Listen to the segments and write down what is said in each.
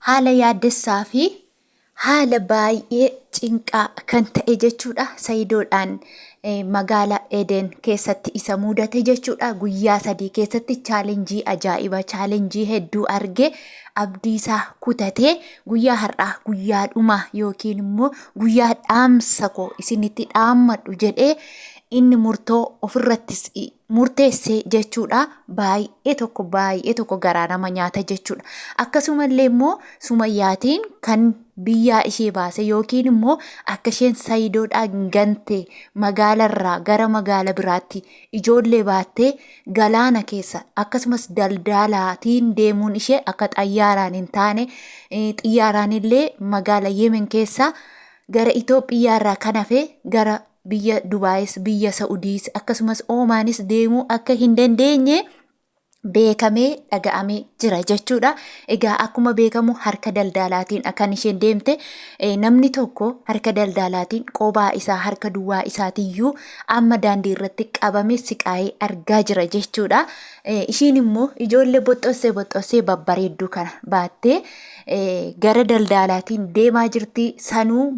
haala yaaddessaa fi haala baay'ee cinqaa kan ta'e jechuudha. Saidoodhaan magaala Eden keessatti isa mudate jechuudha. Guyyaa 3 keessatti chaalenjii ajaa'iba, chaalenjii hedduu arge abdiisaa kutatee guyyaa har'aa guyyaa dhuma yookiin immoo guyyaa dhaamsa koo isinitti dhaammadhu jedhee inni murtoo ofirrattis murteessee jechuudha. Baay'ee tokko garaa nama nyaata jechuudha. Akkasumallee immoo Sumayyaatiin kan biyyaa ishee baase yookiin immoo akka isheen Saidoodhaan gante magaalarraa gara magaala biraatti ijoollee baattee galaana keessa akkasumas daldalaatiin deemuun ishee akka xayyaaraan hin taane, xiyyaaraan illee magaala Yemen keessa gara Itoophiyaarraa kan hafe gara biyya Dubaayis, biyya Saudiis akkasumas Oomaanis deemuu akka hin dandeenye beekamee dhaga'amee jira jechuudha. Egaa akkuma beekamu harka daldalaatiin akkan isheen deemte namni tokko harka daldalaatiin qobaa isaa harka duwwaa isaatiyyuu amma daandii irratti qabame siqaayee argaa jira jechuudha. Ishiin immoo ijoollee boxxossee babbareedduu kana baattee gara daldalaatiin deemaa jirti. Sanuu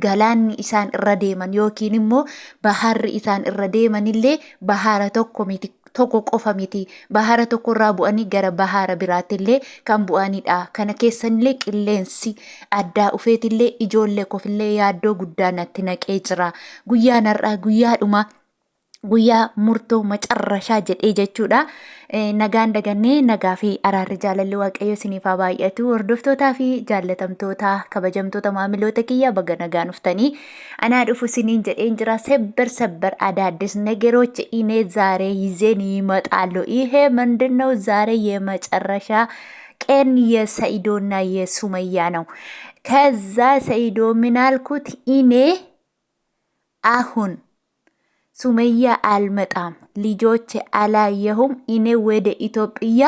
galaanni isaan irra deeman yookiin immoo baharri isaan irra deeman illee bahara tokko qofa miti. Bahara tokko irraa bu'anii gara bahara biraatti illee kan bu'anidha. Kana keessanillee qilleensi addaa ufeetillee ijoollee kofillee yaaddoo guddaa natti naqee jira. Guyyaan har'aa guyyaadhuma guyyaa murtoo macarrashaa jedhee jechuudha. Nagaan dagannee nagaa fi araarri jaalalli waaqayyo isiniif haa baay'atu. Hordoftootaa fi jaallatamtoota kabajamtoota maamiloota kiyya baga nagaan dhuftanii anaa dhufu isiniin jedheen jira. ሰበር አዳዲስ ነገሮች እኔ ዛሬ ይዘን ይመጣሉ። ይሄ ምንድነው? ዛሬ የመጨረሻ ቀን የሰይዶና የሱመያ ነው። ከዛ ሰይዶ ምን አልኩት? እኔ አሁን ሱመያ አልመጣም፣ ልጆች አላየሁም፣ እኔ ወደ ኢትዮጵያ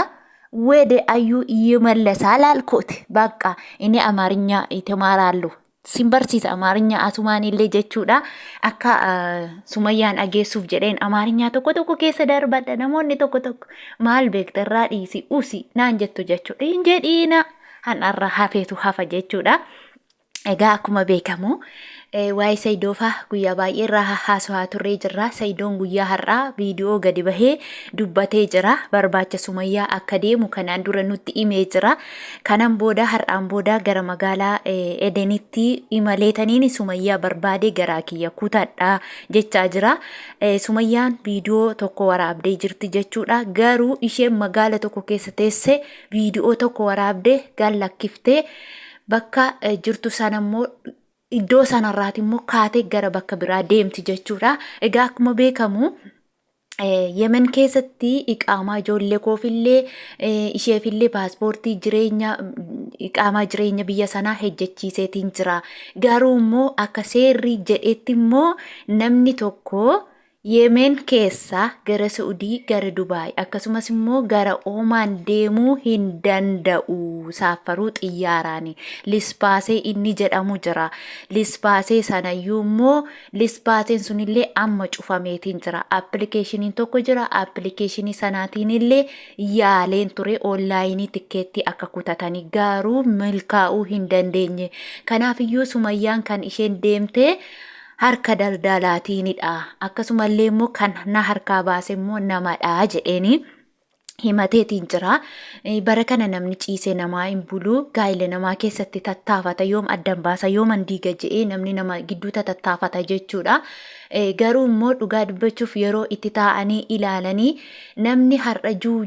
ወደ አዩ ይመለሳል አልኩት። በቃ እኔ አማርኛ ይተማራሉ ሲምበርሲስ አማርኛ አሱማኒልlee jechuudha. Akka Sumayyaan ageessuuf jedheen amaarinya tokko keessa darbadha. Namoonni tokko maal beektarraa dhiisi usi naan jettu jechuudha. Hin jedhiina hanarra hafeetu hafa jechuudha. Egaa akkuma beekamu waa'ee Saidoofa guyyaa baay'ee irraa haasawaa turree jirra. Saidoon guyyaa har'aa viidiyoo gadi bahee dubbatee jira. Barbaacha Sumaayyaa akka deemu kanaan dura nutti himee jira. Kanan booda har'aan booda gara magaalaa Adenitti imaleetaniin Sumaayyaa barbaade garaa kiyya kutadha jechaa jira. Sumaayyaan viidiyoo tokko waraabdee jirti jechuudha. Garuu isheen magaala tokko keessa teesse viidiyoo tokko waraabdee gallakkiftee bakka jirtu sanammoo iddoo sanarraati immoo kaatee gara bakka biraa deemti jechuudha. Egaa akkuma beekamu Yemen keessatti iqaamaa ijoollee koofillee isheefillee paaspoortii iqaamaa jireenya biyya sanaa hojjechiiseetiin jira. Garuu immoo akka seerri jedhetti immoo namni tokko Yemen keessa gara Saudii gara Dubaay akkasumas immoo gara Oman deemuu hin danda'u. Safaruu xiyyaaraani lispaasee inni jedhamu jira. Lispaasee sanayyuu immoo lispaaseen sunillee amma cufameetiin jira. Appilikeeshiniin tokko jira. Appilikeeshinii sanaatiin illee yaaleen ture onlaayinii tikkeetti akka kutatanii garuu milkaa'uu hin dandeenye. Kanaafiyyuu Sumayyaan kan isheen deemte harka daldalaatiinidha. Akkasumallee immoo kan na harkaa baase immoo namadha jedheeni himateetiin jira. Bara kana namni ciisee namaa hin bulu. Gaa'ila namaa keessatti tattaafata yoom addan baasa yoom handiiga jedhee namni nama gidduu tattaafata jechuudha. Garuu immoo dhugaa dubbachuuf yeroo itti taa'anii ilaalanii namni har'a juu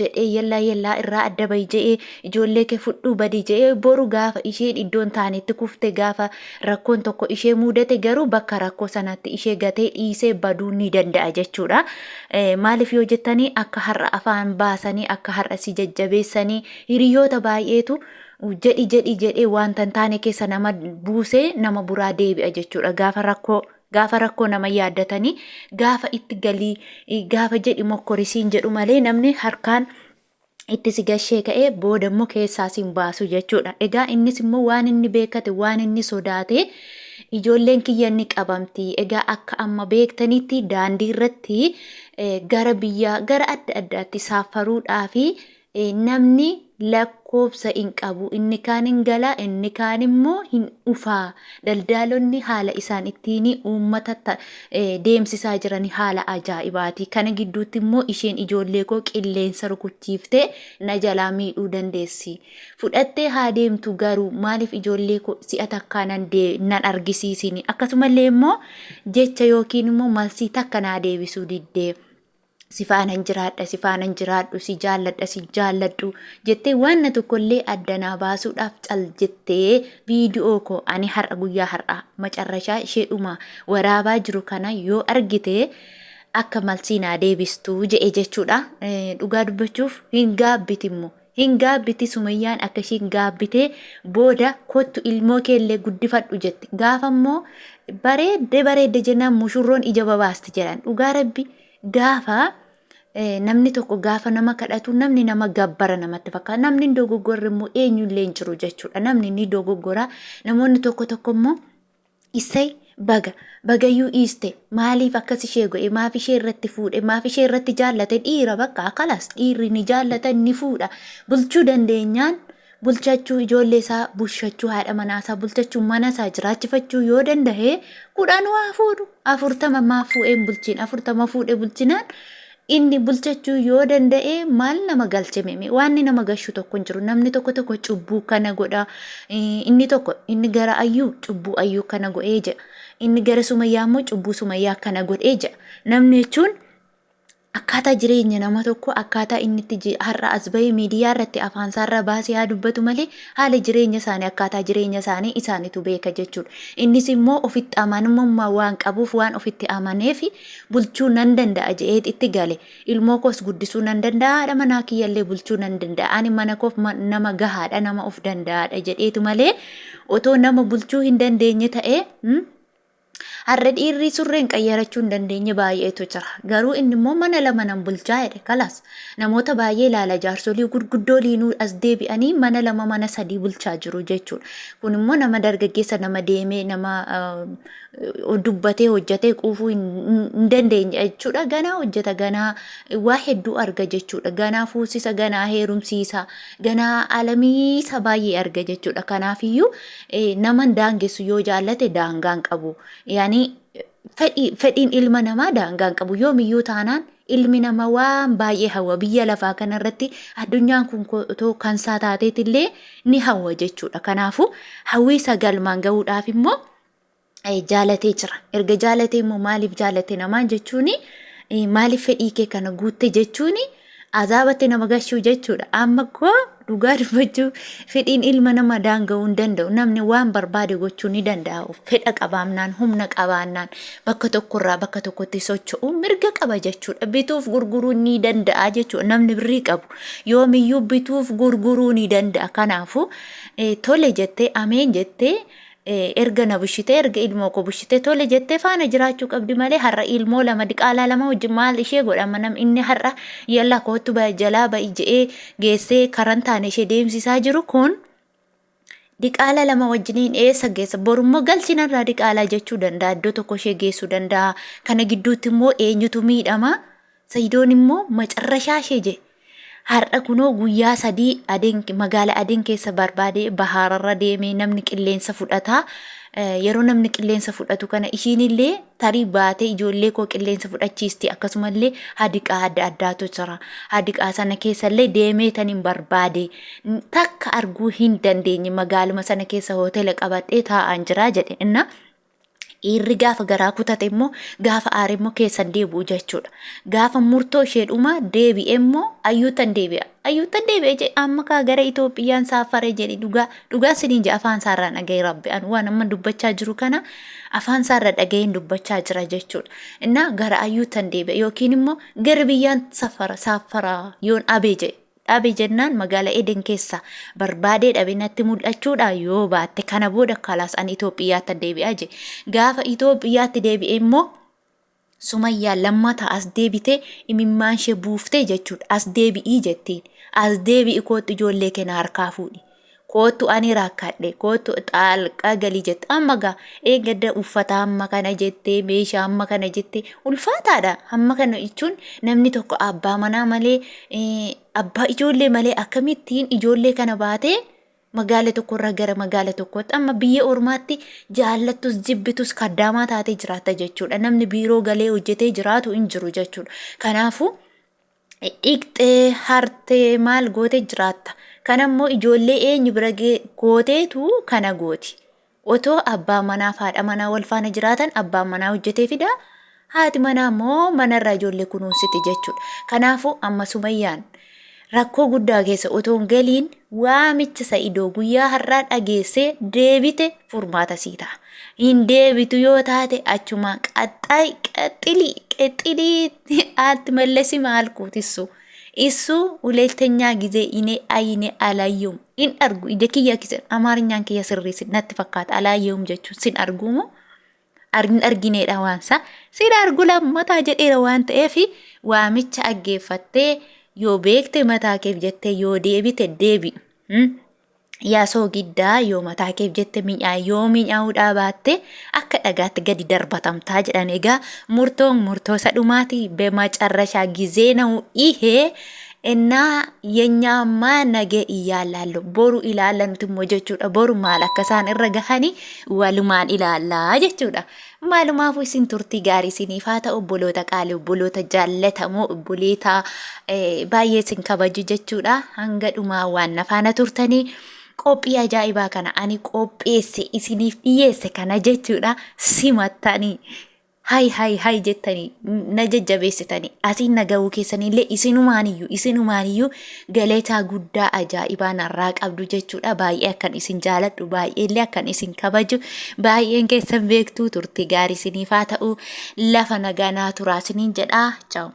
jedhee yellaa irraa adda bahi jedhee ijoollee kee fudhuu badi jedhee boru gaafa isheen iddoon taanetti kufte gaafa rakkoon tokko ishee mudate garuu bakka rakkoo sanatti ishee gatee dhiisee baduu ni danda'a jechuudha. Maaliif yoo jettanii akka har'a afaan baasanii akka har'a si jajjabeessanii hiriyoota baay'eetu jedhee wanta hin taane keessa nama buusee nama buraa deebi'a jechuudha. Gaafa rakkoo nama yaaddatanii gaafa itti galii gaafa jedhi mokkorisiin jedhu malee namni harkaan itti si gashee ka'ee booda immoo keessaa siin baasu jechuudha. Egaa innis immoo waan inni beekate waan inni sodaate ijoolleen kiyya ni qabamti. Egaa akka amma beektanitti daandii irratti gara biyya gara adda addaatti saafaruudhaa fi namni lakkoobsa hin qabu. Inni kaan hin galaa, inni kaan immoo hin dhufaa. Daldaalonni haala isaan ittiin uummata deemsisaa jiran haala ajaa'ibaati. Kana gidduutti immoo isheen ijoollee koo qilleensa rukuchiiftee na jalaa miidhuu dandeessi. Fudhattee haa deemtu garuu maaliif ijoollee koo si'a takkaa nan argisiisini. Akkasumallee immoo jecha yookiin immoo malsii takka naa deebisuu diddee. Sifaanan jiraadhu, si jaalladhu jettee waan na tokkollee addanaa baasuudhaaf cal jettee viidiyoo koo ani har'a guyyaa har'a macarrashaa isheedhuma waraabaa jiru kana yoo argite akka malsii naa deebistuu jedhe jechuudha. Dhugaa dubbachuuf hin gaabbiti Sumayyaan akka ishiin gaabbitee booda kottu ilmoo keellee guddifadhu jette. Gaafa immoo bareedde jennaan mushurroon ija babaasti jedhan. Dhugaa rabbi gaafa namni tokko gaafa nama kadhatu namni nama gabbara namatti fakkaata. Namni dogoggorri immoo eenyullee hin jiru jechuudha. Namni ni dogoggora. Namoonni tokko immoo isay bagayyuu dhiiste maaliif akkas ishee godhe maaf ishee irratti fuudhe maaf ishee irratti jaallate dhiira bakka akalas dhiirri ni jaallata ni fuudha. Bulchuu dandeenyaan bulchachuu ijoollee isaa bulchachuu haadha manaa isaa bulchachuu mana isaa jiraachifachuu yoo danda'e 10 waa fuudhu 40 maaf fuudheen bulchiin 40 fuudhee bulchinaan inni bulchachuu yoo danda'e maal nama galcheme waan nama gashu tokko hin jiru. Namni tokko cubbuu kana godha. Inni gara ayyuu cubbuu ayyuu kana godhee jira. Inni gara Sumayyaa immoo cubbuu Sumayyaa kana godhee jira. Namni jechuun akkaataa jireenya nama tokko akkaataa inni itti har'a as bahee miidiyaa irratti afaan isaarra baasee haa dubbatu malee haala jireenya isaanii akkaataa jireenya isaanii isaanitu beeka jechuudha. Innis immoo ofitti amanamummaa waan qabuuf waan ofitti amaneef bulchuu nan danda'a jedhee itti gale. Ilmoo koos guddisuu nan danda'a, haadha manaa kiyyallee bulchuu nan danda'a. Ani mana koof nama gahaadha, nama of danda'aadha jedheetu malee otoo nama bulchuu hin dandeenye ta'ee har'a dhiirri surreen qayyarachuu hin dandeenye baay'eetu jira. Garuu inni immoo mana lama nan bulchaa jedhe kalas. Namoota baay'ee ilaala jaarsolii gurguddoo liinuu as deebi'anii mana lama mana sadii bulchaa jiru jechuudha. Kun immoo nama dargaggeessa nama deemee nama dubbatee hojjetee quufuu hin dandeenye jechuudha. Ganaa hojjeta ganaa waa hedduu arga jechuudha. Ganaa fuusisa ganaa heerumsiisa ganaa alamiisa baay'ee arga jechuudha. Kanaafiyyuu nama daangessu yoo jaallate daangaan qabu. Yaani fedhiin ilma namaa daangaan qabu. Yoomiyyuu taanaan ilmi nama waan baay'ee hawwa. Biyya lafaa kanarratti addunyaan kun otoo kan isaa taateetillee ni hawwa jechuudha. Kanaafuu hawwiisa galmaan gahuudhaaf immoo jaalatee jira. Erga jaalatee immoo maaliif jaalate namaan jechuuni maaliif fedhii kee kana guutte jechuuni azaabatti nama gashuu jechuudha. Amma koo dhugaa dubbachuu fedhiin ilma nama daanga'uu hin danda'u. Namni waan barbaade gochuu ni danda'a. Fedha qabaannaan humna qabaannaan bakka tokkorraa bakka tokkotti socho'uu mirga qaba jechuudha. Bituuf gurguruu ni danda'a jechuudha. Namni birrii qabu yoomiyyuu bituuf gurguruu ni danda'a. Kanaafuu tole jettee ameen jettee erga na bushite erga ilmoo ko bushite tole jettee faana jiraachuu qabdi malee har'a ilmoo lama diqaalaa lama wajjin maal ishee godhama nam inni har'a yalla kootu jalaa ba'i je'ee geessee karantaane ishee deemsisaa jiru kun diqaalaa lama wajjiniin eessa geessa borummoo galchinarraa diqaalaa jechuu danda'a iddoo tokko ishee geessuu danda'a. Kana gidduutti immoo eenyutu miidhama Saidoon immoo macarrashaa ishee je har'a kunoo guyyaa 3 magaala Aden keessa barbaade bahaararra deemee namni qilleensa fudhata. Yeroo namni qilleensa fudhatu kana ishiinillee tarii baatee ijoollee koo qilleensa fudhachiisti. Akkasumallee hadiqaa adda addaatu jira. Hadiqaa sana keessallee deemee tanin barbaade takka arguu hin dandeenye magaaluma sana keessa hoteela qabadhee taa'aan jira jedhe. Irri gaafa garaa kutate immoo gaafa aare immoo keessan deebi'u jechuudha. Gaafa murtoo isheedhuma deebi'e immoo ayyuutan deebi'a jedhe amma kaa gara Itoophiyaan saafare jedhe dhugaa siniin je afaan isaarraa dhaga'ee rabbi an waan amma dubbachaa jiru kana afaan isaarraa dhaga'een dubbachaa jira jechuudha. Innaa gara ayyuutan deebi'a yookiin immoo gara biyyaan saafara yoon abee jedhe. Dhabe jennaan magaala Eden keessa barbaadee dhabinatti mul'achuudha yoo baatte kana booda kalaas an Itoophiyaatti deebi'aa je. Gaafa Itoophiyaatti deebi'e immoo Sumaayyaa lammata as deebite imimmaan ishee buuftee jechuudha. As deebi'ii jettiin. As deebi'i kootti ijoollee kenna harkaa fuudhi. kootu ani rakkadhe kootu xaalqa galii jette amma gaa eeggadda uffata amma kana jettee meeshaa amma kana jettee ulfaataadha amma kana jechuun namni tokko abbaa manaa malee abbaa ijoollee malee akkamittiin ijoollee kana baatee magaala tokkorraa gara magaala tokkotti amma biyya ormaatti jaallattus jibbitus kaddaamaa taatee jiraata jechuudha namni biiroo galee hojjetee jiraatu hin jiru jechuudha kanaafuu dhiqxee hartee maal goote jiraata kanammoo ijoollee eenyu bira gooteetu kana gooti otoo abbaa manaa fi haadha manaa wal faana jiraatan abbaa manaa hojjetee fida haati manaa moo manarraa ijoollee kunuunsiti jechuudha kanaafuu amma Sumayyaan rakkoo guddaa keessa otoon galiin waamicha Saidoo guyyaa har'aa dhageessee deebite furmaata sii ta'a. Hin deebitu yoo taate achuma qaxxilii ati mallesi maal kuutissu. Issu huleettenyaa gizee ine ayine alayyum. In argu ide kiyya kisa amaarinyaan kiyya sirriisi natti fakkaata alayyum jechuun sin arguumu. Argineedha waansa. Sin argu lammataa jedheera waan ta'eef waamicha aggeeffattee yoo beekte mataa keef jettee yoo deebite deebi. Yaa soo giddaa yoo mataa keef jette yoo mi'aawudhaa baatte akka dhagaatti gadi darbatamtaa jedhan egaa murtoo sadhumaati በመጨረሻ ጊዜ ነው ይሄ እና የኛማ ነገ ይያላሉ ቦሩ ኢላላኑትም ወጀቹዳ ቦሩ ማላከሳን እረጋሃኒ ወልማን ኢላላ ጀቹዳ ማሉማፉ ሲን ቱርቲ ጋሪ ሲኒፋታ ኦቦሎታ ቃሊ ኦቦሎታ ጃለተሞ ኦቦሌታ ባየ ሲን ከበጁ ጀቹዳ hanga dhuma waan nafaana turtanii qophii ajaa'ibaa kana ani qopheesse isiniif dhiyeesse kana jechuudha simattanii hay jettanii na jajjabeessitanii asiin nagahuu keessanillee isinumaaniyyuu galeetaa guddaa ajaa'ibaa narraa qabdu jechuudha baay'ee akkan isin jaaladhu baay'eellee akkan isin kabaju baay'een keessan beektuu turtii gaarii isiniif haa ta'u lafa nagaa naa turaa isiniin jedhaa ciao.